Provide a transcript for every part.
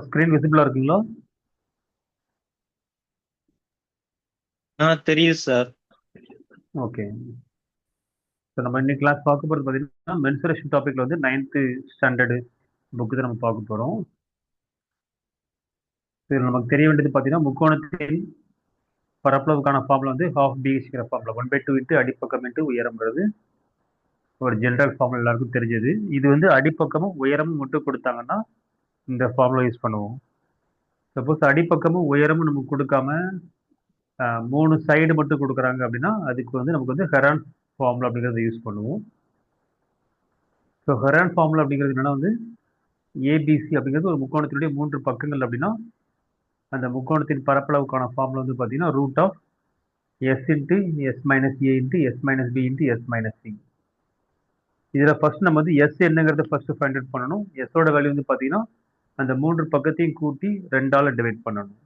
Screen விசிபிளா இருக்குங்களா? தெரியுது sir. Okay. So நம்ம இன்னைக்கு கிளாஸ் பார்க்க போகிறது பார்த்தீங்கன்னா மென்சுரேஷன் டாபிக்ல வந்து 9th ஸ்டாண்டர்டு புக்கு தான் நம்ம பார்க்க போகிறோம். இதில் நமக்கு தெரிய வேண்டியது பார்த்தீங்கன்னா முக்கோணத்தின் பரப்பளவுக்கான ஃபார்முலா வந்து ஹாஃப் பிஹெச்ங்கிற ஃபார்முலா 1/2 இன்ட்டு அடிப்பக்கம் இன்ட்டு உயரம்ங்கிறது ஒரு ஜென்ரல் ஃபார்முலா எல்லாருக்கும் தெரிஞ்சது. இது வந்து அடிப்பக்கமும் உயரமும் மட்டும் கொடுத்தாங்கன்னா இந்த ஃபார்முலா யூஸ் பண்ணுவோம். சப்போஸ் அடிப்பக்கமும் உயரமும் நமக்கு கொடுக்காம 3 சைடு மட்டும் கொடுக்குறாங்க அப்படின்னா அதுக்கு வந்து நமக்கு வந்து ஹெரான் ஃபார்முலா அப்படிங்கிறத யூஸ் பண்ணுவோம். ஸோ ஹெரான் ஃபார்முலா அப்படிங்கிறது என்னன்னா வந்து ஏபிசி அப்படிங்கிறது ஒரு முக்கோணத்தினுடைய 3 பக்கங்கள் அப்படின்னா அந்த முக்கோணத்தின் பரப்பளவுக்கான ஃபார்முலா வந்து பார்த்தீங்கன்னா root of S into S minus A into S minus B into S minus C. இதில் ஃபர்ஸ்ட் நம்ம வந்து எஸ் என்னங்கிறத ஃபர்ஸ்ட் ஃபைண்ட் அவுட் பண்ணணும். எஸ்ஸோட வேல்யூ வந்து பார்த்தீங்கன்னா அந்த 3 பக்கத்தையும் கூட்டி 2ஆல் டிவைட் பண்ணணும்.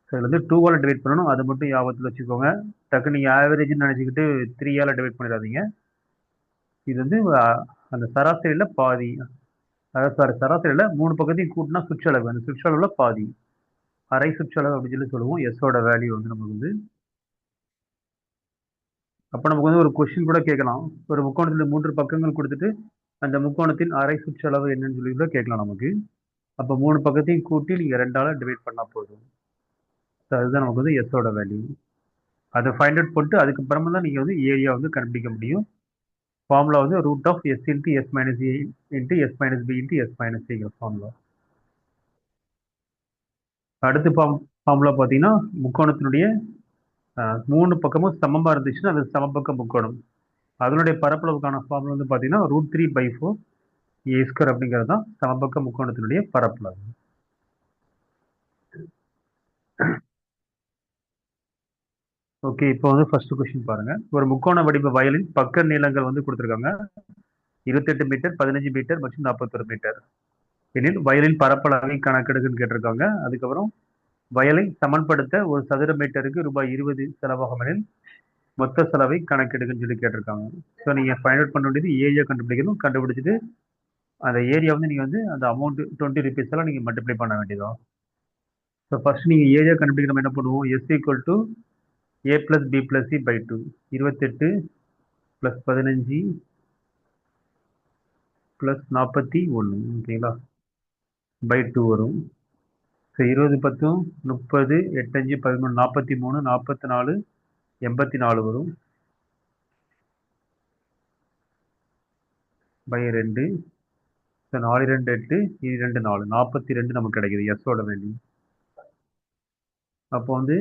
ஸோ இதில் வந்து 2ஆல் டிவைட் பண்ணணும். அதை மட்டும் ஞாபகத்தில் வச்சுக்கோங்க. டக்கு நீங்கள் ஆவரேஜ்னு நினச்சிக்கிட்டு 3ஆல் டிவைட் பண்ணிடாதீங்க. இது வந்து அந்த சராசரியில் பாதி, அதாவது சாரி சராசரியில் 3 பக்கத்தையும் கூட்டினா சுற்றளவு, அந்த சுற்றளவில் பாதி, அரை சுற்றளவு அப்படின்னு சொல்லி சொல்லுவோம். எஸ்ஸோட வேல்யூ வந்து நமக்கு வந்து அப்போ நமக்கு வந்து ஒரு கொஸ்டின் கூட கேட்கலாம். ஒரு முக்கோணத்தில் 3 பக்கங்கள் கொடுத்துட்டு அந்த முக்கோணத்தின் அரை சுற்றளவு என்னன்னு சொல்லி கூட கேட்கலாம் நமக்கு. அப்போ 3 பக்கத்தையும் கூட்டி நீங்கள் 2ஆல் டிவைட் பண்ணால் போதும். ஸோ அதுதான் நமக்கு வந்து எஸ்ஸோட வேல்யூ. அதை ஃபைண்ட் அவுட் பண்ணிட்டு அதுக்கப்புறமா தான் நீங்கள் வந்து ஏரியா வந்து கண்டுபிடிக்க முடியும். ஃபார்முலா வந்து root of S into S minus A into S minus B into S minus சிங்கிற ஃபார்முலா. அடுத்த ஃபார்முலா பார்த்தீங்கன்னா முக்கோணத்தினுடைய 3 பக்கமும் சமமாக இருந்துச்சுன்னா அது சமபக்க முக்கோணம். அதனுடைய பரப்பளவுக்கான ஃபார்முலா வந்து பார்த்தீங்கன்னா √3/4 ஏ ஸ்கொயர் அப்படிங்கிறது தான் சமபக்க முக்கோணத்தினுடைய பரப்பளவு. ஓகே, இப்போ வந்து ஃபர்ஸ்ட் கொஸ்டின் பாருங்க. ஒரு முக்கோண வடிவ வயலின் பக்க நீளங்கள் வந்து கொடுத்துருக்காங்க. 28 மீட்டர், 15 மீட்டர் மற்றும் 41 மீட்டர். எனில் வயலின் பரப்பளவை கணக்கெடுக்குன்னு கேட்டிருக்காங்க. அதுக்கப்புறம் வயலை சமன்படுத்த ஒரு சதுர மீட்டருக்கு ரூபாய் 20 செலவாகும் எனில் மொத்த செலவை கணக்கெடுக்குன்னு சொல்லி கேட்டிருக்காங்க. ஸோ நீங்கள் ஃபைண்ட் அவுட் பண்ண வேண்டியது ஏரியா கண்டுபிடிக்கணும். கண்டுபிடிச்சிட்டு அந்த ஏரியா வந்து நீங்கள் வந்து அந்த அமௌண்ட் 20 rupees எல்லாம் நீங்கள் மல்டிப்ளை பண்ண வேண்டியதான். ஸோ ஃபர்ஸ்ட் நீங்கள் ஏரியா கண்டுபிடிக்க என்ன பண்ணுவோம்? S equal to A plus B plus C by 2. 28 plus 15 plus 41, ஓகேங்களா, பை 2 வரும். ஸோ 20 10 30 8 5 13 43 44 84 வரும் பை 2. ஸோ 4 2 8 இது 2 4 42 நமக்கு கிடைக்குது எஸ்ஸோட வேல்யூ. அப்போ வந்து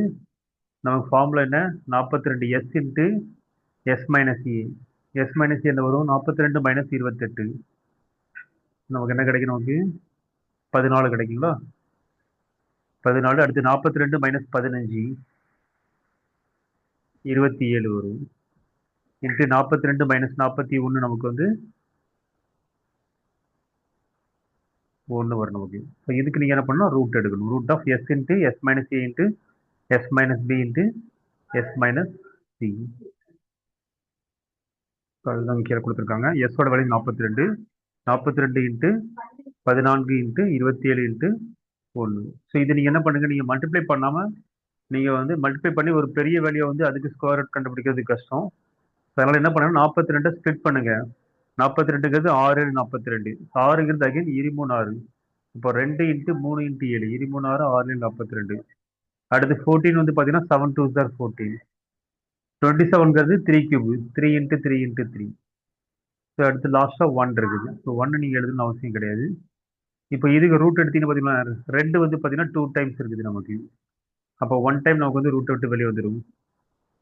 நமக்கு ஃபார்முலா என்ன? 42 எஸ் இன்ட்டு எஸ் மைனஸ் ஏ. எஸ் மைனஸ் என்ன வரும்? 42 மைனஸ் 28 நமக்கு என்ன கிடைக்கும்? நமக்கு 14 கிடைக்குங்களா? 14. அடுத்து 42 மைனஸ் 15 27 வரும். இன்ட்டு 42 மைனஸ் 41 நமக்கு வந்து 1 வரும் நமக்கு. ஸோ இதுக்கு நீங்கள் என்ன பண்ணணும்? ரூட் எடுக்கணும். Root of S into S minus A into S minus B into S minus C. அதுதான் கீழே கொடுத்துருக்காங்க. எஸ்ஸோட value 42. 42 into 14 into 27 into 1. So இது நீங்கள் என்ன பண்ணுங்க? நீங்கள் மல்டிப்ளை பண்ணாமல் நீங்கள் வந்து மல்டிப்ளை பண்ணி ஒரு பெரிய வேல்யூ வந்து அதுக்கு ஸ்கொயர் ரூட் கண்டுபிடிக்கிறது கஷ்டம். அதனால என்ன பண்ணணும்? 42 ஸ்ப்ளிட் பண்ணுங்க. 42ங்கிறது 6 42. 6ங்கிறது அகைன் 23 6. இப்போ 2 இன்ட்டு 3 இன்ட்டு 7 23 6 6 42. அடுத்து 14 வந்து பார்த்தீங்கன்னா 7 2 sir 14. 27ங்கிறது 3 cube 3 into 3 into 3. So அடுத்து லாஸ்ட்டாக 1 இருக்குது. ஸோ 1 நீங்கள் எழுதணும்னு அவசியம் கிடையாது. இப்போ இதுக்கு ரூட் எடுத்தீங்கன்னு பார்த்தீங்கன்னா 2 வந்து பார்த்தீங்கன்னா 2 டைம்ஸ் இருக்குது நமக்கு. அப்போ 1 டைம் நமக்கு வந்து ரூட்டை விட்டு வெளியே வந்துடும்.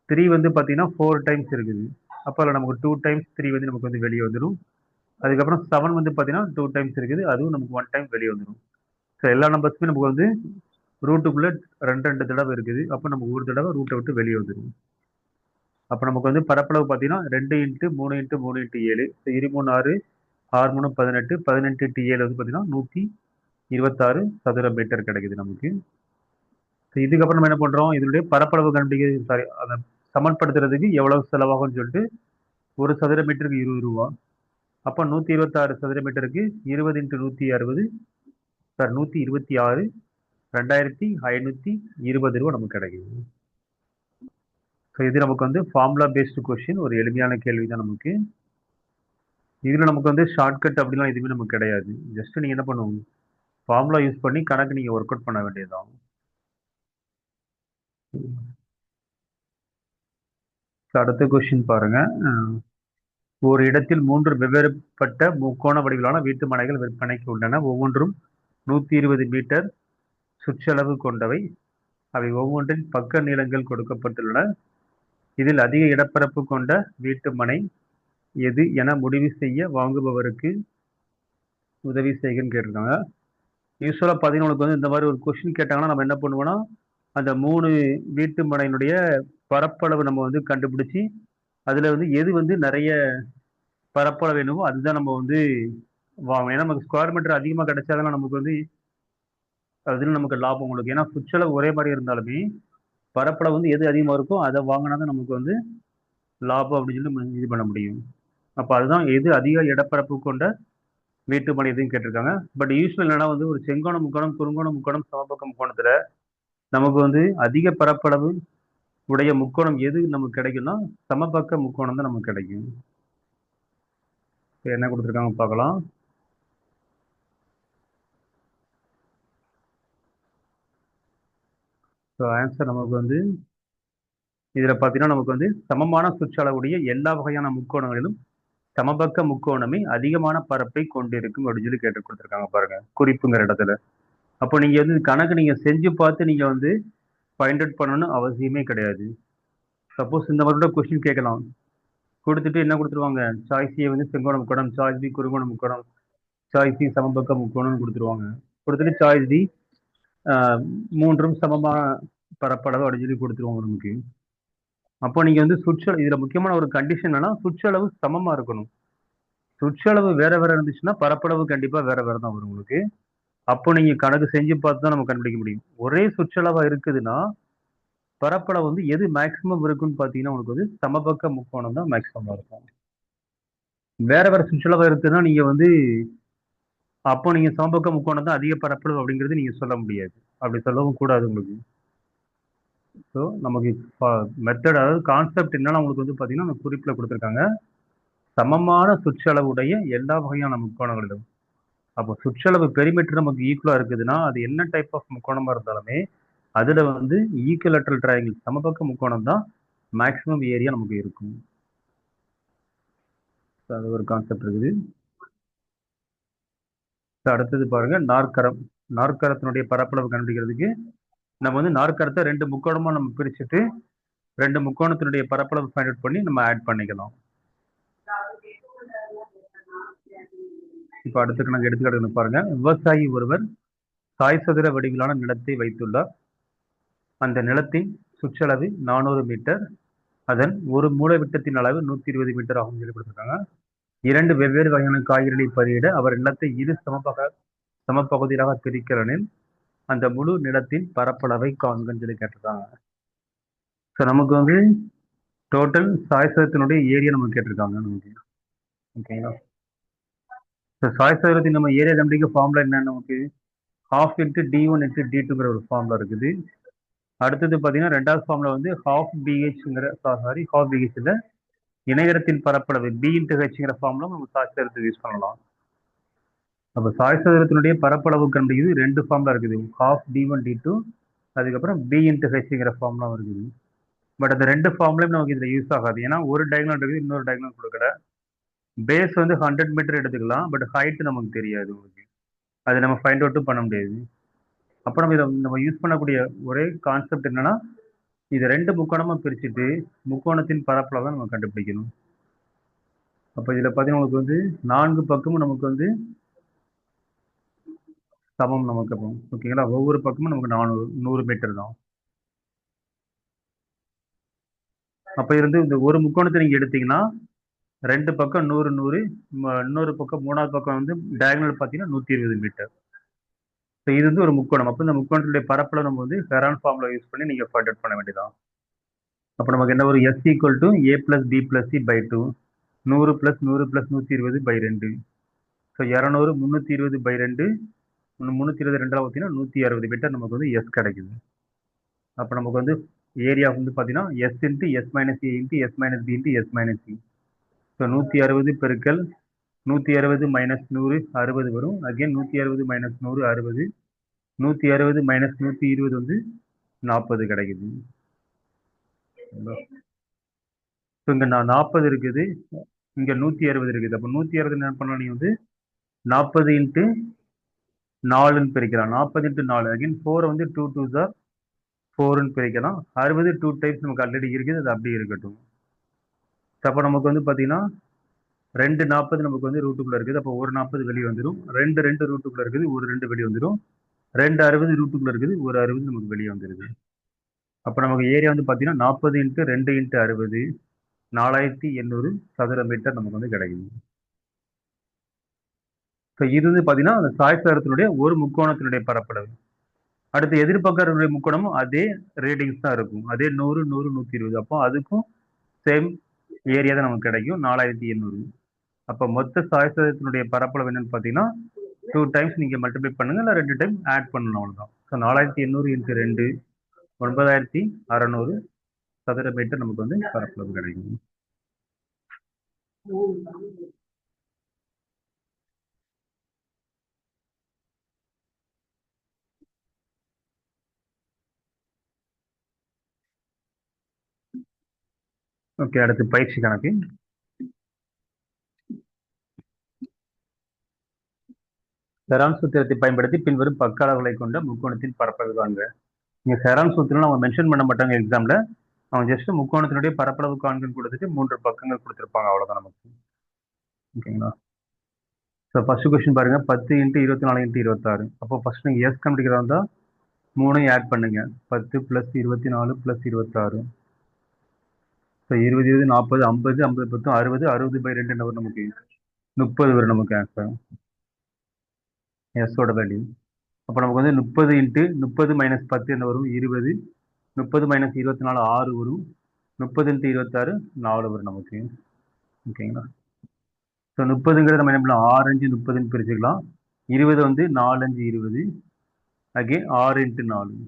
3 வந்து பார்த்தீங்கன்னா 4 டைம்ஸ் இருக்குது. அப்போ அதில் நமக்கு 2 டைம்ஸ் 3 வந்து நமக்கு வந்து வெளியே வந்துடும். அதுக்கப்புறம் 7 வந்து பார்த்தீங்கன்னா 2 டைம்ஸ் இருக்குது. அதுவும் நமக்கு 1 டைம் வெளியே வந்துடும். ஸோ எல்லா நம்பர்ஸுமே நமக்கு வந்து ரூட்டுக்குள்ளே 2 தடவை இருக்குது. அப்போ நமக்கு ஒரு தடவை ரூட்டை விட்டு வெளியே வந்துடும். அப்போ நமக்கு வந்து பரப்பளவு பார்த்தீங்கன்னா 2 into 3 into 3 into 7. So 23 6 6 3 18 18 into 7 வந்து பார்த்தீங்கன்னா 126 சதுர மீட்டர் கிடைக்குது நமக்கு. இதுக்கப்புறம் நம்ம என்ன பண்றோம்? இதனுடைய பரப்பளவு கண்டுபிடிக்கிறது, சாரி, அந்த சமன்படுத்துறதுக்கு எவ்வளவு செலவாகும்னு சொல்லிட்டு ஒரு சதுர மீட்டருக்கு 20 ரூபா. அப்போ 126 சதுர மீட்டருக்கு 20 × 160 சார் 126 2520 ரூபா நமக்கு கிடைக்குது. ஸோ இது நமக்கு வந்து ஃபார்முலா பேஸ்டு கொஸ்டின், ஒரு எளிமையான கேள்வி தான் நமக்கு. இதில் நமக்கு வந்து ஷார்ட்கட் அப்படிலாம் எதுவுமே நமக்கு கிடையாது. ஜஸ்ட் நீங்கள் என்ன பண்ணுவோம், ஃபார்முலா யூஸ் பண்ணி கணக்கு நீங்கள் ஒர்க் அவுட் பண்ண வேண்டியதுதான். அடுத்த கொஸ்டின் பாருங்க. ஒரு இடத்தில் 3 வெவ்வேறுபட்ட முக்கோண வடிவிலான வீட்டு மனைகள் விற்பனைக்கு உள்ளன. ஒவ்வொன்றும் 120 மீட்டர் சுற்றளவு கொண்டவை. அவை ஒவ்வொன்றின் பக்க நீளங்கள் கொடுக்கப்பட்டுள்ளன. இதில் அதிக இடப்பரப்பு கொண்ட வீட்டு மனை எது என முடிவு செய்ய வாங்குபவருக்கு உதவி செய்கன்னு கேட்டிருக்காங்க. யூஸ்வலாக பார்த்தீங்கன்னா உங்களுக்கு வந்து இந்த மாதிரி ஒரு கொஸ்டின் கேட்டாங்கன்னா நம்ம என்ன பண்ணுவோம்னா, அந்த 3 வீட்டு மனையினுடைய பரப்பளவு நம்ம வந்து கண்டுபிடிச்சி அதில் வந்து எது வந்து நிறைய பரப்பளவு வேணுமோ அதுதான் நம்ம வந்து வாங்கணும். ஏன்னா நமக்கு ஸ்கொயர் மீட்டர் அதிகமாக கிடைச்சாதான் நமக்கு வந்து அதில் நமக்கு லாபம் உங்களுக்கு. ஏன்னா சுற்றளவு ஒரே மாதிரி இருந்தாலுமே பரப்பளவு வந்து எது அதிகமாக இருக்கோ அதை வாங்கினா தான் நமக்கு வந்து லாபம் அப்படின்னு சொல்லி நம்ம இது பண்ண முடியும். அப்போ அதுதான் எது அதிக இடப்பரப்பு கொண்ட வீட்டு மனை எதுன்னு கேட்டிருக்காங்க. பட் யூஸ்வல் என்னன்னா வந்து ஒரு செங்கோண முக்கோணம், குறுங்கோண முக்கோணம், சமபக்க முக்கோணத்துல நமக்கு வந்து அதிக பரப்பளவு உடைய முக்கோணம் எது நமக்கு கிடைக்கும்னா சமபக்க முக்கோணம் தான் நமக்கு கிடைக்கும். என்ன கொடுத்துருக்காங்க பார்க்கலாம். ஸோ ஆன்சர் நமக்கு வந்து இதில் பார்த்தீங்கன்னா நமக்கு வந்து சமமான சுற்றளவுடைய எல்லா வகையான முக்கோணங்களிலும் சமபக்க முக்கோணமே அதிகமான பரப்பை கொண்டிருக்கும் அப்படின்னு சொல்லி கேட்டு கொடுத்துருக்காங்க பாருங்க, குறிப்புங்கிற இடத்துல. அப்போ நீங்க வந்து கணக்கு நீங்க செஞ்சு பார்த்து நீங்க வந்து ஃபைண்ட் அவுட் பண்ணணும்னு அவசியமே கிடையாது. சப்போஸ் இந்த மாதிரி கொஸ்டின் கேட்கலாம், கொடுத்துட்டு என்ன கொடுத்துருவாங்க, சாய்ஸ் ஏ வந்து செங்கோண முக்கோணம், சாய்ஸ் பி குறுங்கோண முக்கோணம், சாய்ஸ் சி சமபக்க முக்கோணம்னு கொடுத்துருவாங்க. கொடுத்துட்டு சாய்ஸ் டி மூன்றும் சமமான பரப்பளவு அப்படின்னு சொல்லி கொடுத்துருவாங்க நமக்கு. அப்போ நீங்க வந்து சுற்றளவு, இதுல முக்கியமான ஒரு கண்டிஷன் என்னன்னா சுற்றளவு சமமா இருக்கணும். சுற்றளவு வேற வேற இருந்துச்சுன்னா பரப்பளவு கண்டிப்பா வேற வேற தான் வரும் உங்களுக்கு. அப்போ நீங்க கணக்கு செஞ்சு பார்த்து தான் நம்ம கண்டுபிடிக்க முடியும். ஒரே சுற்றளவா இருக்குதுன்னா பரப்பளவு வந்து எது மேக்சிமம் இருக்குன்னு பாத்தீங்கன்னா உங்களுக்கு வந்து சமபக்க முக்கோணம் தான் மேக்சிமமா இருக்கும். வேற வேற சுற்றளவா இருக்குன்னா நீங்க வந்து அப்போ நீங்க சமபக்க முக்கோணம் தான் அதிக பரப்பளவு அப்படிங்கிறது நீங்க சொல்ல முடியாது. அப்படி சொல்லவும் கூடாது உங்களுக்கு. ஸோ நமக்கு மெத்தட், அதாவது கான்செப்ட் என்னன்னா உங்களுக்கு வந்து பாத்தீங்கன்னா அந்த குறிப்பில் கொடுத்துருக்காங்க, சமமான சுற்றளவுடைய எல்லா வகையான முக்கோணங்களிலும். அப்போ சுற்றளவு பெரிமீட்டர் நமக்கு ஈக்குவலா இருக்குதுன்னா அது என்ன டைப் ஆஃப் முக்கோணமா இருந்தாலுமே அதுல வந்து ஈக்குவலேட்டரல் ட்ரையாங்கிள் சமபக்க முக்கோணம் தான் மேக்சிமம் ஏரியா நமக்கு இருக்கும். அது ஒரு கான்செப்ட் இருக்குது. அடுத்தது பாருங்க, நாற்கரம். நாற்கரத்தினுடைய பரப்பளவு கண்டுபிடிக்கிறதுக்கு நம்ம வந்து நாற்கரத்தை 2 முக்கோணமா நம்ம பிரிச்சுட்டு 2 முக்கோணத்தினுடைய பரப்பளவு ஃபைண்ட் அவுட் பண்ணி நம்ம ஆட் பண்ணிக்கலாம். இப்போ அடுத்த கணக்கு எடுத்துக்காட்டு பாருங்க. விவசாயி ஒருவர் சாய் சதுர வடிவிலான நிலத்தை வைத்துள்ளார். அந்த நிலத்தின் சுற்றளவு 400 மீட்டர். அதன் ஒரு மூலைவிட்டத்தின் அளவு 120 மீட்டர் ஆகும் சொல்லி கொடுத்துருக்காங்க. 2 வெவ்வேறு வகையான காய்கறிகளை பயிரிட அவர் நிலத்தை இரு சமப்பகுதியாக பிரிக்கிறனில் அந்த முழு நிலத்தின் பரப்பளவை காண்கன்னு சொல்லி கேட்டிருக்காங்க. ஸோ நமக்கு வந்து டோட்டல் சாய் சதுரத்தினுடைய ஏரியா நமக்கு கேட்டிருக்காங்க நமக்கு. ஓகேங்களா. ஸோ சாய் சதுரத்தின் நம்ம ஏரியா கண்டுபிடிக்க ஃபார்முலா என்ன, நமக்கு ½ × d1 × d2ங்கிற ஒரு ஃபார்முலா இருக்குது. அடுத்தது பார்த்தீங்கன்னா ரெண்டாவது ஃபார்முலா வந்து ½ BH இல்ல இணையரத்தின் பரப்பளவு b × hங்கிற ஃபார்முலா நம்ம சாய் சதுரத்தை யூஸ் பண்ணலாம். அப்போ சாய் சதுரத்தினுடைய பரப்பளவு கண்டுபிடிக்கிறது 2 ஃபார்முலா இருக்குது, ½ d1 d2, அதுக்கப்புறம் b × hங்கிற ஃபார்முலா இருக்குது. பட் அந்த 2 ஃபார்முலையும் நமக்கு இதில் யூஸ் ஆகாது. ஏன்னா ஒரு டயக்னல் இருக்குது, இன்னொரு டயக்னல் கொடுக்கல. பேஸ் வந்து 100 மீட்டர் எடுத்துக்கலாம், பட் ஹைட் நமக்கு தெரியாது உங்களுக்கு. அதை நம்ம ஃபைண்ட் அவுட்டும் பண்ண முடியாது. அப்போ நம்ம இதை நம்ம யூஸ் பண்ணக்கூடிய ஒரே கான்செப்ட் என்னன்னா, இது 2 முக்கோணமா பிரிச்சுட்டு முக்கோணத்தின் பரப்பளவை நம்ம கண்டுபிடிக்கணும். அப்போ இதில் பார்த்தீங்கன்னா உங்களுக்கு வந்து 4 பக்கமும் நமக்கு வந்து சமம் நமக்கு. அப்போ ஓகேங்களா, ஒவ்வொரு பக்கமும் நமக்கு 100 மீட்டர் தான். அப்போ இருந்து இந்த ஒரு முக்கோணத்தை நீங்க எடுத்தீங்கன்னா 2 பக்கம் 100 100, இன்னொரு பக்கம் 3வது பக்கம் வந்து டயகனல் பார்த்தீங்கன்னா 120 மீட்டர். ஸோ இது வந்து ஒரு முக்கோணம். அப்போ இந்த முக்கோணத்துடைய பரப்பளவு நம்ம வந்து ஹெரான் ஃபார்முலா யூஸ் பண்ணி நீங்க ஃபைண்ட் அவுட் பண்ண வேண்டியதான். அப்போ நமக்கு என்ன வரும்? S equal to A plus B plus C by 2, 100 plus 100 plus 120 by 2. So 200 320 by 2, 320 2 பார்த்தீங்கன்னா 160 மீட்டர் நமக்கு வந்து எஸ் கிடைக்குது. அப்போ நமக்கு வந்து ஏரியா வந்து பார்த்தீங்கன்னா S into S minus A into S minus B into S minus C. So 160 பெருக்கல் 160 மைனஸ் 100 60 வரும். அகைன் 160 மைனஸ் 100 60, 160 மைனஸ் 120 வந்து 40 கிடைக்குது. ஸோ இங்கே 40 இருக்குது, இங்கே 160 இருக்குது. அப்போ 160 என்ன பண்ணலாம்? நீ வந்து 40 இன்ட்டு 4ன்னு பிரிக்கலாம். 40 இன்ட்டு 4 அகைன் 4 வந்து 2 2 சார் 4ன்னு பிரிக்கலாம். 60 2 டைப்ஸ் நமக்கு ஆல்ரெடி இருக்குது, அது அப்படியே இருக்கட்டும். அப்போ நமக்கு வந்து பார்த்தீங்கன்னா 2 40 நமக்கு வந்து ரூட்டுக்குள்ள இருக்குது. அப்போ ஒரு 40 வெளியே வந்துடும். 2 ரூட்டுக்குள்ள இருக்குது, ஒரு 2 வெளியே வந்துடும். 2 60 ரூட்டுக்குள்ள இருக்குது, ஒரு 60 நமக்கு வெளியே வந்துருது. அப்போ நமக்கு ஏரியா வந்து பார்த்தீங்கன்னா 40 இன்ட்டு 2 இன்ட்டு 60 4800 சதுர மீட்டர் நமக்கு வந்து கிடைக்குது. ஸோ இது வந்து பார்த்தீங்கன்னா அந்த சாய்சரத்தினுடைய ஒரு முக்கோணத்தினுடைய பரப்பளவு. அடுத்து எதிர்பக்க முக்கோணமும் அதே ரேடிங்ஸ் தான் இருக்கும். அதே 100 100 120. அப்போ அதுக்கும் சேம் ஏரியா தான் நமக்கு கிடைக்கும் 4800. அப்போ மொத்த சாய்சரத்தினுடைய பரப்பளவு என்னன்னு பார்த்தீங்கன்னா 2 டைம்ஸ் நீங்கள் மல்டிப்ளை பண்ணுங்க, இல்லை 2 டைம் ஆட் பண்ணணும், அவ்வளோதான். ஸோ 4800 இன்ட்டு 2 9600 சதுர மீட்டர் நமக்கு வந்து பரப்பளவு கிடைக்கும். ஓகே, அடுத்து பயிற்சி கணக்கு. செரான் சூத்திரத்தை பயன்படுத்தி பின்வரும் பக்க அளவுகளை கொண்ட முக்கோணத்தின் பரப்பளவு காண்க. இங்க செரான் சூத்திரம் அவங்க மென்ஷன் பண்ண மாட்டாங்க எக்ஸாம்ல. அவங்க ஜஸ்ட் முக்கோணத்தினுடைய பரப்பளவு காண்கன்னு கொடுத்துட்டு 3 பக்கங்கள் கொடுத்துருப்பாங்க, அவ்வளவுதான் நமக்கு. ஓகேங்களா? ஸோ ஃபர்ஸ்ட் கொஸ்டின் பாருங்க, 10 இன்ட்டு 24 இன்ட்டு 26. அப்போ ஃபர்ஸ்ட் நீங்க எஸ் கண்டுபிடிக்கிறதா இருந்தா 3 ஆட் பண்ணுங்க. 10 பிளஸ் 24 பிளஸ் 26. ஸோ 20 20 40 50 50 10 60 60 பை 2 என்ன வரும் நமக்கு? 30 வரும் நமக்கு ஆன்சர். எஸ்ஸோட வேல்யூ. அப்போ நமக்கு வந்து 30 இன்ட்டு 30 மைனஸ் 10 என்ன வரும்? 20. 30 மைனஸ் 24 6 வரும். 30 இன்ட்டு 26 4 வரும் நமக்கு. ஓகேங்களா? ஸோ 30ங்கிறது நம்ம என்ன பண்ணலாம்? 6 5 30ன்னு பிரிச்சுக்கலாம். 20 வந்து 4 5 20, அகெயின் 6 இன்ட்டு 4.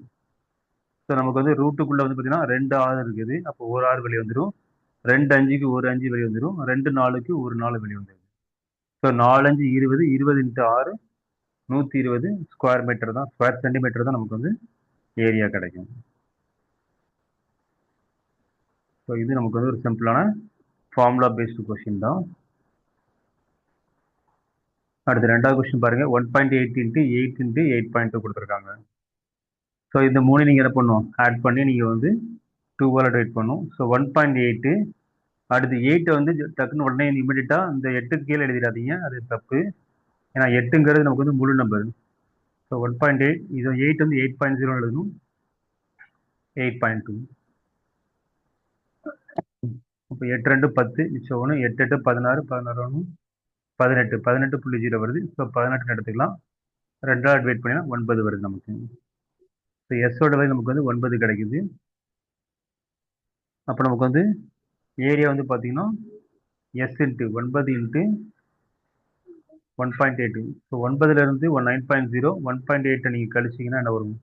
ஸோ நமக்கு வந்து ரூட்டுக்குள்ள வந்து பார்த்தீங்கன்னா 2 6 இருக்குது. அப்போ ஒரு 6 வெளியே வந்துடும். 2 5க்கு ஒரு 5 வெளியே வந்துடும். 2 4க்கு ஒரு 4 வெளியே வந்துடும். ஸோ 4 5 20, 20 இன்ட்டு 6 120 ஸ்கொயர் மீட்டர் தான், ஸ்கொயர் சென்டிமீட்டர் தான் நமக்கு வந்து ஏரியா கிடைக்கும். ஸோ இது நமக்கு வந்து ஒரு சிம்பிளான ஃபார்முலா பேஸ்டு கொஸ்டின் தான். அடுத்து ரெண்டாவது கொஸ்டின் பாருங்க, 1.8 இன்ட்டு 8 இன்ட்டு 8.2 கொடுத்துருக்காங்க. ஸோ இந்த மூணு நீங்கள் என்ன பண்ணுவோம்? ஆட் பண்ணி நீங்கள் வந்து 2ஆல் டிவைட் பண்ணும். ஸோ 1.8, அடுத்து 8 வந்து டக்குன்னு உடனே இமீடியட்டாக இந்த 8க்கு கீழே எழுதிடாதீங்க, அது தப்பு. ஏன்னா 8ங்கிறது நமக்கு வந்து முழு நம்பர். ஸோ 1.8, இது 8 வந்து 8.0 எழுதணும், 8.2. இப்போ 8 2 10 மிச்சம் 1, 8 8 16 16 1 18 18.0 வருது. ஸோ 18 எடுத்துக்கலாம். 2ஆல் டிவைட் பண்ணினா 9 வருது நமக்கு. ஸோ எஸ்ஸோட வேல்யூ நமக்கு வந்து 9 கிடைக்குது. அப்போ நமக்கு வந்து ஏரியா வந்து பார்த்தீங்கன்னா எஸ் இன்ட்டு 9 இன்ட்டு 1.8. ஸோ 9லேருந்து 9.0, 1.8 நீங்கள் கழிச்சிங்கன்னா என்ன வரும்?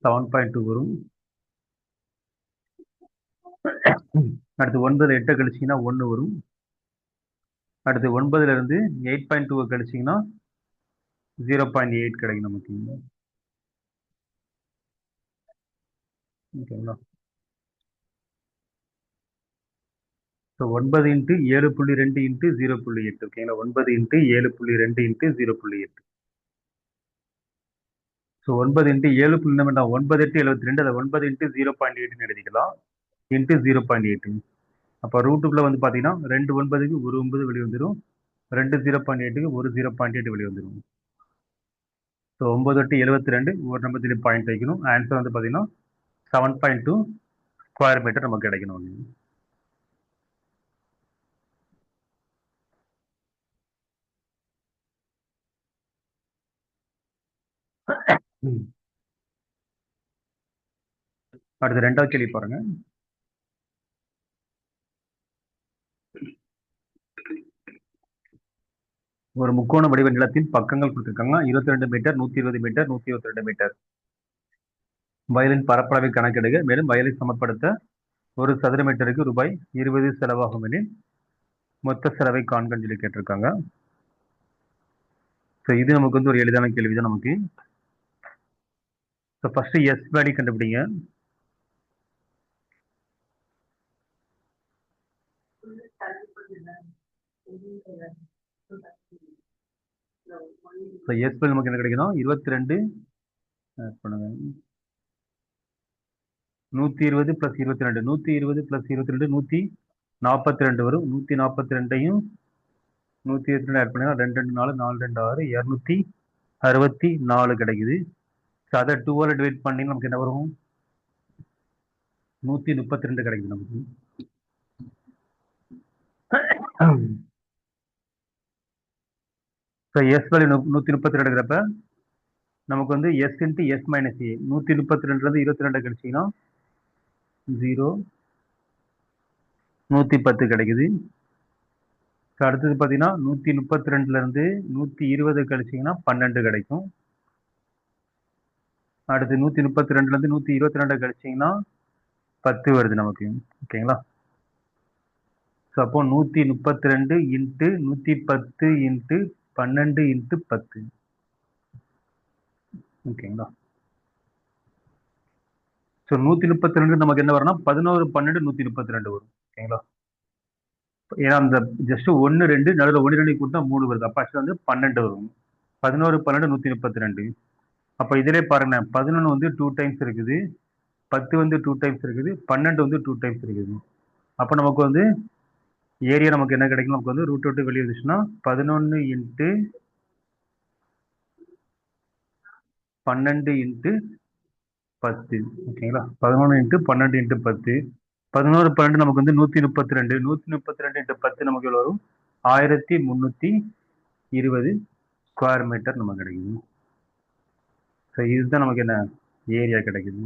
7.2 வரும். அடுத்து 9 8 கழிச்சிங்கன்னா 1 வரும். அடுத்து 9லேருந்து 8.2 கழிச்சிங்கன்னா 0.8 கிடைக்கும் நமக்கு. ஓகேங்களா? So 9 into 7.2 into 0.8. ஓகேங்களா? 9 இன்ட்டு 7.2 இன்ட்டு 0.8. ஸோ 9 இன்ட்டு 7 9 8 72, அதை 9 இன்ட்டு 0.8ன்னு எழுதிக்கலாம், இன்ட்டு 0.8. அப்போ ரூட்டுக்குள்ள வந்து பார்த்தீங்கன்னா 2 9க்கு ஒரு 9 வெளியே வந்துடும். 2 0.8க்கு ஒரு 0.8 வெளியே வந்துடும். ஸோ 9 8 72, ஒரு நம்பர் பாயிண்ட் வைக்கணும். ஆன்சர் வந்து பார்த்தீங்கன்னா 7.2 ஸ்கொயர் மீட்டர் நமக்கு கிடைக்கணும். அடுத்து ரெண்டாவது கேள்வி பாருங்க. ஒரு முக்கோண வடிவ நிலத்தின் பக்கங்கள் கொடுத்திருக்காங்க. 22 மீட்டர், 120 மீட்டர், 122 மீட்டர். வயலின் பரப்பளவை கணக்கிடுக. மேலும் வயலை சமப்படுத்த ஒரு சதுர மீட்டருக்கு ரூபாய் 20 செலவாகும் எனில் மொத்த செலவை காண்கன்னு சொல்லி கேட்டிருக்காங்க. இது நமக்கு வந்து ஒரு எளிதான கேள்விதான் நமக்கு. ஃபர்ஸ்ட் எஸ் வேல்யூ கண்டுபிடிங்க. எஸ் வேல்யூ நமக்கு என்ன கிடைக்கணும்? 22 பண்ணுங்க. 120 + 22, 120 + 22 142 வரும். 142ஐயும் 122 ஆட் பண்ணா 2 2 4 4 2 6 264 கிடைக்குது. அதை 2ஆல டிவைட் பண்ணி நமக்கு என்ன வரும்? 132 கிடைக்குது நமக்கு. எஸ் வேல்யூ 132 இருக்கிறப்ப நமக்கு வந்து எஸ் இன்ட்டு எஸ் மைனஸ் ஏ. 132லேருந்து 22 கிடைச்சிங்கன்னா 0 110 கிடைக்குது. அடுத்தது பார்த்தீங்கன்னா 132லேருந்து 120 கழிச்சிங்கன்னா 12 கிடைக்கும். அடுத்து 132லேருந்து 122 கழிச்சிங்கன்னா 10 வருது நமக்கு. ஓகேங்களா? ஸோ அப்போ 132 இன்ட்டு 110 இன்ட்டு 12 இன்ட்டு 10. ஓகேங்களா? ஸோ 132 நமக்கு என்ன வரும்னா 11 12 132 வரும். ஓகேங்களா? ஏன்னா அந்த ஜஸ்ட் 1 2 நடுவில் 1 2 கூட்டா 3 வருது. அப்போ ஆக்சுவலாக வந்து 12 வரும். 11 12 132. அப்போ இதிலே பாருங்க, 11 வந்து 2 டைம்ஸ் இருக்குது, 10 வந்து 2 டைம்ஸ் இருக்குது, 12 வந்து 2 டைம்ஸ் இருக்குது. அப்போ நமக்கு வந்து ஏரியா நமக்கு என்ன கிடைக்கும்? நமக்கு வந்து ரூட் விட்டு வெளியே வந்துச்சுன்னா 11 இன்ட்டு 12 இன்ட்டு 10. ஓகேங்களா? 11 இன்ட்டு 12 இன்ட்டு 10. 11 12 நமக்கு வந்து 132. 132 இன்ட்டு 10 நமக்கு எவ்வளோ வரும்? 1320 ஸ்கொயர் மீட்டர் நமக்கு கிடைக்குது. ஸோ இதுதான் நமக்கு என்ன ஏரியா கிடைக்குது.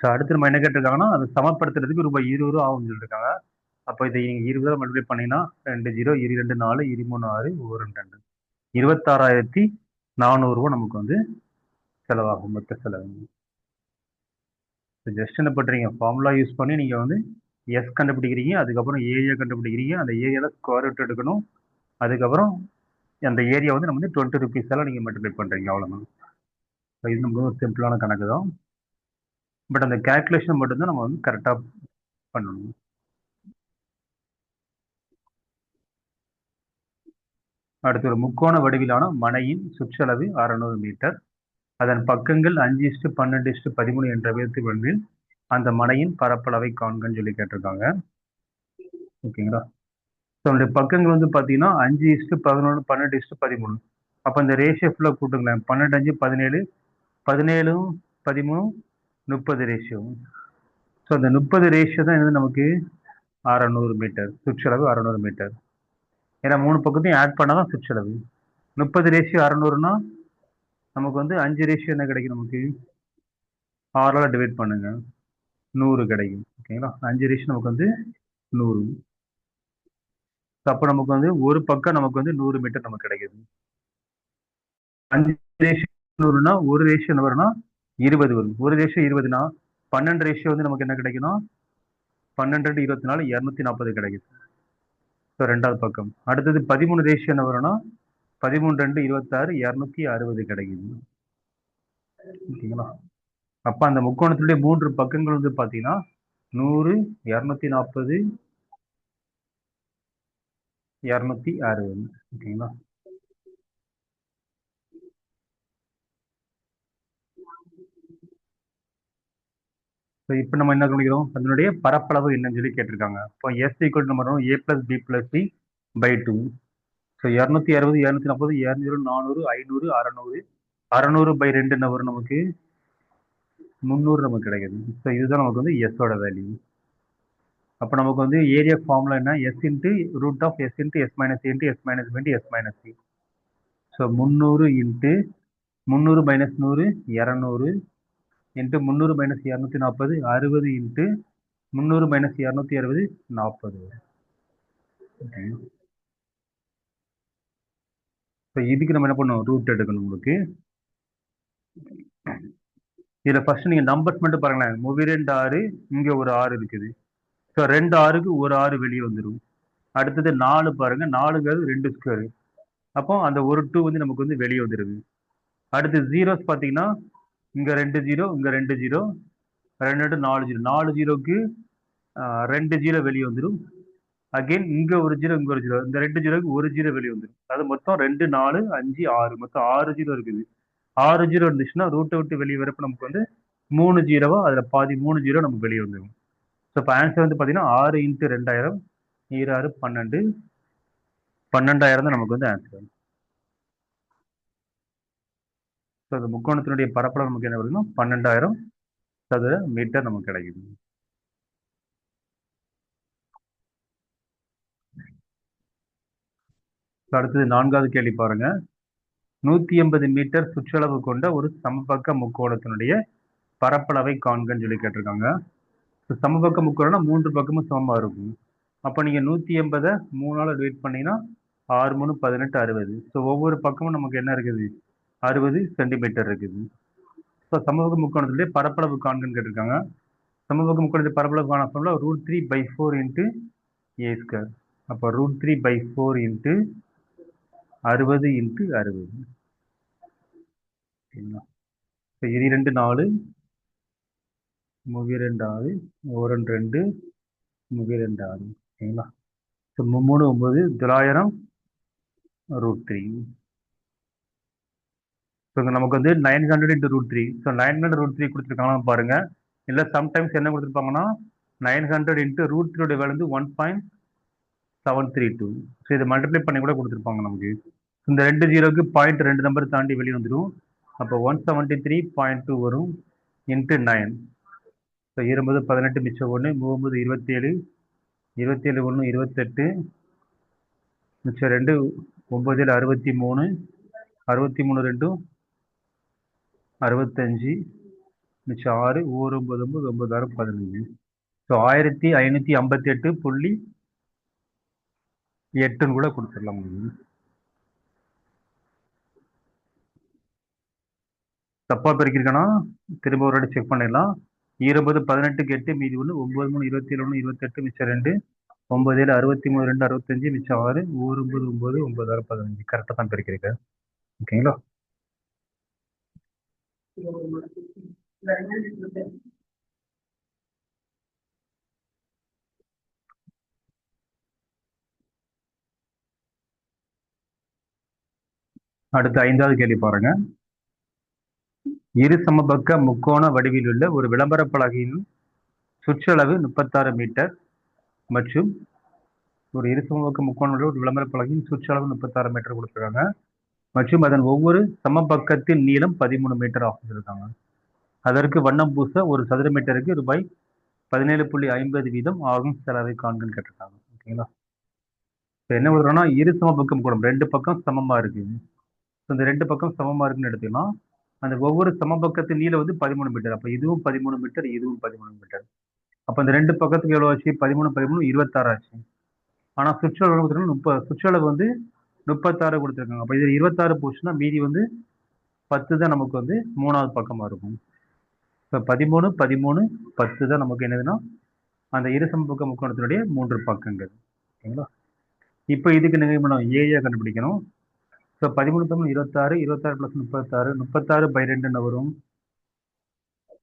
ஸோ அடுத்து நம்ம என்ன கேட்டிருக்காங்கன்னா, அதை சமப்படுத்துறதுக்கு ரூபாய் 20 ஆகும் சொல்லியிருக்காங்க. அப்போ இதை நீங்கள் 20 மல்டிப்ளை பண்ணிங்கன்னா 2 0 2 4 23 6 1 2 26,400 நமக்கு வந்து செலவாகும், மொத்த செலவு. ஜஸ்ட் என்ன பண்ணுறீங்க, ஃபார்முலா யூஸ் பண்ணி நீங்கள் வந்து எஸ் கண்டுபிடிக்கிறீங்க, அதுக்கப்புறம் ஏரியா கண்டுபிடிக்கிறீங்க, அந்த ஏரியாவில் ஸ்கொயர் ரூட் எடுக்கணும், அதுக்கப்புறம் அந்த ஏரியா வந்து நம்ம வந்து 20 ருபீஸால் நீங்கள் மல்டிப்ளை பண்ணுறீங்க, அவ்வளோதான். இது நமக்கு ஒரு சிம்பிளான கணக்கு தான். பட் அந்த கேல்குலேஷன் மட்டும்தான் நம்ம வந்து கரெக்டாக பண்ணணும். அடுத்து ஒரு முக்கோண வடிவிலான மனையின் சுற்றளவு 600 மீட்டர். அதன் பக்கங்கள் 5:12:13 என்ற விகிதத்தில் அந்த மனையின் பரப்பளவை காண்கன்னு சொல்லி கேட்டிருக்காங்க. ஓகேங்களா? அதனுடைய பக்கங்கள் வந்து பார்த்தீங்கன்னா 5:11 12:13. அப்போ இந்த ரேஷியோ ஃபுல்லாக கூட்டுங்களேன். 12 5 17 17 13 30 ரேஷியோ. ஸோ அந்த 30 ரேஷியோ தான் என்னது நமக்கு 600 மீட்டர், சுற்றளவு 600 மீட்டர். ஏன்னா 3 பக்கத்தையும் ஆட் பண்ணால் தான் சுற்றளவு. 30 ரேஷியோ 600னா நமக்கு வந்து 5 ரேஷியோ என்ன கிடைக்கும்? நமக்கு 6ஆல் டிவைட் பண்ணுங்க, 100 கிடைக்கும். ஓகேங்களா? 5 ரேஷியோ நமக்கு வந்து 100. அப்போ நமக்கு வந்து ஒரு பக்கம் நமக்கு வந்து 100 மீட்டர் நமக்கு கிடைக்குது. 5 ரேஷியோ 100னா ஒரு ரேஷியோ என்ன வரும்னா 20 வரும். ஒரு ரேஷியோ 20னா 12 ரேஷியோ வந்து நமக்கு என்ன கிடைக்கணும்? 12 24 240 கிடைக்குது. ஸோ ரெண்டாவது பக்கம். அடுத்தது 13 ரேஷியோ என்ன வரும்னா 13 26 260 கிடைக்குது. ஓகேங்களா? அப்போ அந்த முக்கோணத்துடைய 3 பக்கங்கள் வந்து பார்த்தீங்கன்னா 100 240 260. ஓகேங்களா? இப்போ நம்ம என்ன கவனிக்கிறோம்? அதனுடைய பரப்பளவு என்னன்னு சொல்லி கேட்டிருக்காங்க. இப்போ எஸ் ஈக்குவல் நம்ம வரும் a + b + c / 2. ஸோ 260 240 200 400 500 600 600/2 என்ன வரும்? நமக்கு 300 நமக்கு கிடைக்குது. ஸோ இதுதான் நமக்கு வந்து எஸ்ஸோட வேல்யூ. அப்போ நமக்கு வந்து ஏரியா ஃபார்முலா என்ன? S into root of S into S minus into S minus into S minus C. So 300 into 300 - 100 200 into 300 minus 240 60 into 300 minus 260 40. இப்போ இதுக்கு நம்ம என்ன பண்ணணும், ரூட் எடுக்கணும் உங்களுக்கு. இதில் ஃபர்ஸ்ட் நீங்கள் நம்பர்ஸ் மட்டும் பாருங்களேன். 32 இங்கே ஒரு 6 இருக்குது. ஸோ 2 6க்கு ஒரு 6 வெளியே வந்துடும். அடுத்தது 4 பாருங்க, 4ங்கிறது 2 ஸ்கொயர். அப்போ அந்த ஒரு 2 வந்து நமக்கு வந்து வெளியே வந்துடுது. அடுத்து ஜீரோஸ் பார்த்தீங்கன்னா இங்கே 2 0, இங்கே 2 0, 2 4 0, 4 0க்கு 2 0 வெளியே வந்துடும். அகைன் இங்கே ஒரு 0, இங்கே ஒரு 0, இந்த 2 0க்கு ஒரு 0 வெளியே வந்துடும். அது மொத்தம் 2 4 5 6, மொத்தம் 6 0 இருக்குது. 6 0 இருந்துச்சுன்னா ரூட்டை விட்டு வெளியே வரப்போ நமக்கு வந்து 3 0வா, அதில் பாதி 3 0 நமக்கு வெளியே வந்துடும். ஸோ இப்போ ஆன்சர் வந்து பார்த்தீங்கன்னா 6 இன்ட்டு 2000 6 12 12,000 தான் நமக்கு வந்து ஆன்சர். ஸோ அந்த முக்கோணத்தினுடைய பரப்பளவு நமக்கு என்ன வருதுன்னா 12,000 சதுர மீட்டர் நமக்கு கிடைக்குது. அடுத்தது 4வது கேள்வி பாருங்க. 180 மீட்டர் சுற்றளவு கொண்ட ஒரு சமபக்க முக்கோணத்தினுடைய பரப்பளவை காண்கன்னு சொல்லி கேட்டிருக்காங்க. சமபக்க முக்கோணம்னா 3 பக்கமும் சமமா இருக்கும். அப்போ நீங்க 180 3ஆல டிவைட் பண்ணீங்கன்னா 6 3 18 60. ஸோ ஒவ்வொரு பக்கமும் நமக்கு என்ன இருக்குது, 60 சென்டிமீட்டர் இருக்குது. ஸோ சமபக்க முக்கோணத்தினுடைய பரப்பளவு காண்கன்னு கேட்டிருக்காங்க. சமபக்க முக்கோணத்தின் பரப்பளவு காண சொல்ல √3/4 இன்ட்டு a ஸ்கொயர். அப்போ √3/4 இன்ட்டு 60 இன்ட்டு 60. சரிங்களா? இப்போ 2 4 32 6 1 2 32 6. சரிங்களா? ஸோ 3 9 900 √3. ஸோ நமக்கு வந்து 900 இன்ட்டு √3. ஸோ 900 √3 கொடுத்துருக்காங்க பாருங்க. இல்லை சம்டைம்ஸ் என்ன கொடுத்துருப்பாங்கன்னா 900 இன்ட்டு √3 வேல்யூ வந்து 1.732. ஸோ இதை மல்டிப்ளை பண்ணி கூட கொடுத்துருப்பாங்க நமக்கு. இந்த 2 0க்கு 0.2 நம்பர் தாண்டி வெளியே வந்துடும். அப்போ 173.2 வரும் இன்ட்டு 9. ஸோ 20 18 மிச்சம் 1 30 27 27 1 28 மிச்சம் 2 9 63 63 2 65 மிச்சம் 6 1 9 9 9 6 15. ஸோ 1558.8 கூட கொடுத்துடலாம். தப்பா பெருக்கிருக்கனா திரும்ப ஒரு வாட்டி செக் பண்ணிடலாம். 20 18க்கு 8 மீதி 1 9 3 27 1 28 மிச்சம் 2 9 7 63 2 65 மிச்சம் 6 1 9 9 9 6 15. கரெக்டாக தான் பெருக்கிருக்கேன். ஓகேங்களா? அடுத்து 5வது கேள்வி பாருங்க. இரு சமபக்க முக்கோண வடிவில் உள்ள ஒரு விளம்பர பலகையின் சுற்றளவு 36 மீட்டர் மற்றும் ஒரு இரு சமபக்க முக்கோண ஒரு விளம்பர பலகையின் சுற்றளவு 36 மீட்டர் கொடுத்துருக்காங்க. மற்றும் அதன் ஒவ்வொரு சமபக்கத்தின் நீளம் 13 மீட்டர் ஆகும் இருக்காங்க. அதற்கு வண்ணம் பூச ஒரு சதுர மீட்டருக்கு ரூபாய் 17.50 வீதம் ஆகும் செலவை காண்கன்னு கேட்டிருக்காங்க. ஓகேங்களா? என்ன கொடுக்குறோம்னா இரு சமபக்கம் கூட 2 பக்கம் சமமா இருக்கு. இந்த 2 பக்கம் சமமா இருக்குன்னு எடுத்துக்கலாம். அந்த ஒவ்வொரு சமபக்கத்தின் நீளம் வந்து 13 மீட்டர். அப்போ இதுவும் 13 மீட்டர், இதுவும் 13 மீட்டர். அப்போ இந்த 2 பக்கத்துக்கு எவ்வளோ ஆச்சு? 13 13 26 ஆச்சு. ஆனால் சுற்றளவு கொடுத்துருக்காங்க சுற்றளவு வந்து 36 கொடுத்துருக்காங்க. அப்போ இது 26 போச்சுன்னா மீதி வந்து 10 தான் நமக்கு வந்து 3வது பக்கமாக இருக்கும். இப்போ 13 13 10 தான் நமக்கு என்னதுன்னா அந்த இரு சமபக்க முக்கோணத்தினுடைய 3 பக்கங்கள். ஓகேங்களா? இப்போ இதுக்கு நீங்கள் பண்ணணும், ஏரியா கண்டுபிடிக்கணும். ஸோ 13 13 26 26 + 36 36/2 என்ன வரும்?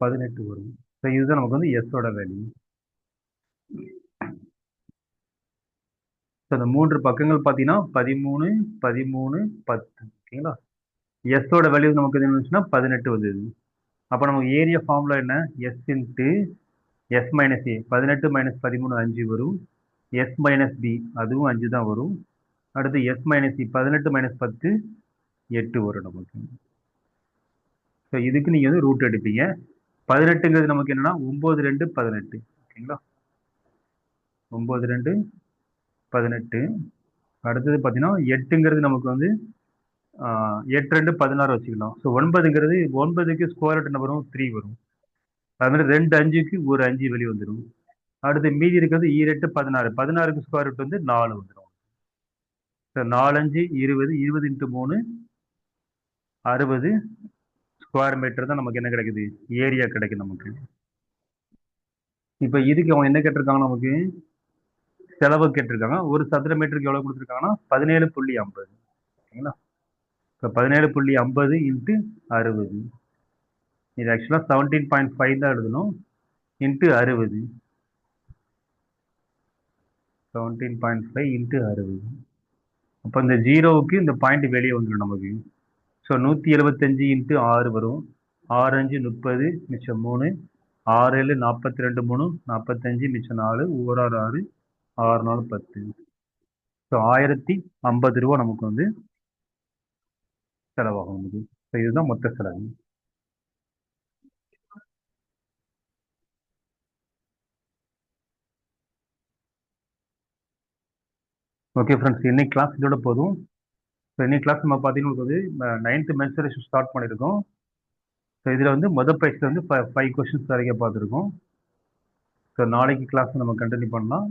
18 வரும். ஸோ இதுதான் நமக்கு வந்து எஸ்ஸோட வேல்யூ. ஸோ அந்த 3 பக்கங்கள் பார்த்தீங்கன்னா 13 13 10. ஓகேங்களா? எஸ்ஸோட வேல்யூ நமக்கு என்ன வந்துச்சுன்னா 18 வந்தது. அப்போ நமக்கு ஏரியா ஃபார்முலா என்ன? எஸ் இன்ட்டு எஸ் மைனஸ் ஏ. 18 மைனஸ் 13 5 வரும். எஸ் மைனஸ் பி அதுவும் 5 தான் வரும். அடுத்து எஸ் மைனஸ் சி 18 மைனஸ் 10 8 வரும் நமக்கு. ஸோ இதுக்கு நீங்கள் வந்து ரூட் எடுப்பீங்க. 18ங்கிறது நமக்கு என்னன்னா 9 2 18. ஓகேங்களா? 9 2 18. அடுத்தது பார்த்தீங்கன்னா 8ங்கிறது நமக்கு வந்து 8 2 16 வச்சுக்கலாம். ஸோ 9ங்கிறது 9க்கு ஸ்கொயர் ரூட் என்ன வரும்? 3 வரும். அது மாதிரி 2 5க்கு ஒரு 5 வெளியே வந்துடும். அடுத்து மீதி இருக்கிறது ஈரெட்டு 16. 16க்கு ஸ்கொயர் ரூட் வந்து 4 வந்துடும். 4 5 20, 20 இன்ட்டு 3 60 ஸ்கொயர் மீட்டர் தான் நமக்கு என்ன கிடைக்குது, ஏரியா கிடைக்கும் நமக்கு. இப்போ இதுக்கு அவங்க என்ன கேட்டிருக்காங்க, நமக்கு செலவு கேட்டிருக்காங்க. ஒரு சதுர மீட்டருக்கு எவ்வளவு கொடுத்துருக்காங்கன்னா 17.50. சரிங்களா? இப்போ 17.50 இன்ட்டு 60. இது ஆக்சுவலாக 17.5 தான் எழுதணும். இன்ட்டு 60. 17.5 இன்ட்டு 60. அப்போ இந்த ஜீரோவுக்கு இந்த பாயிண்ட் வெளியே வந்துடும் நமக்கு. ஸோ 175 இன்ட்டு 6 வரும். 6 5 30, மிச்சம் 3, 6 7 42, 3 45, மிச்சம் 4, 1 6 6, 6 4 10. ஸோ 1050 ரூபா நமக்கு வந்து செலவாகும் நமக்கு. ஸோ இதுதான் மொத்த செலவு. ஓகே ஃப்ரெண்ட்ஸ், இன்னைக்கு கிளாஸ் இதோட போதும். ஸோ இன்னைக்கு கிளாஸ் நம்ம பார்த்தீங்கன்னா வந்து 9th மென்சுரேஷன் ஸ்டார்ட் பண்ணியிருக்கோம். ஸோ இதில் வந்து மொதல் பயிற்சியில் வந்து 5 கொஸ்டின்ஸ் வரைக்கும் பார்த்துருக்கோம். ஸோ நாளைக்கு கிளாஸ் நம்ம கண்டினியூ பண்ணலாம்.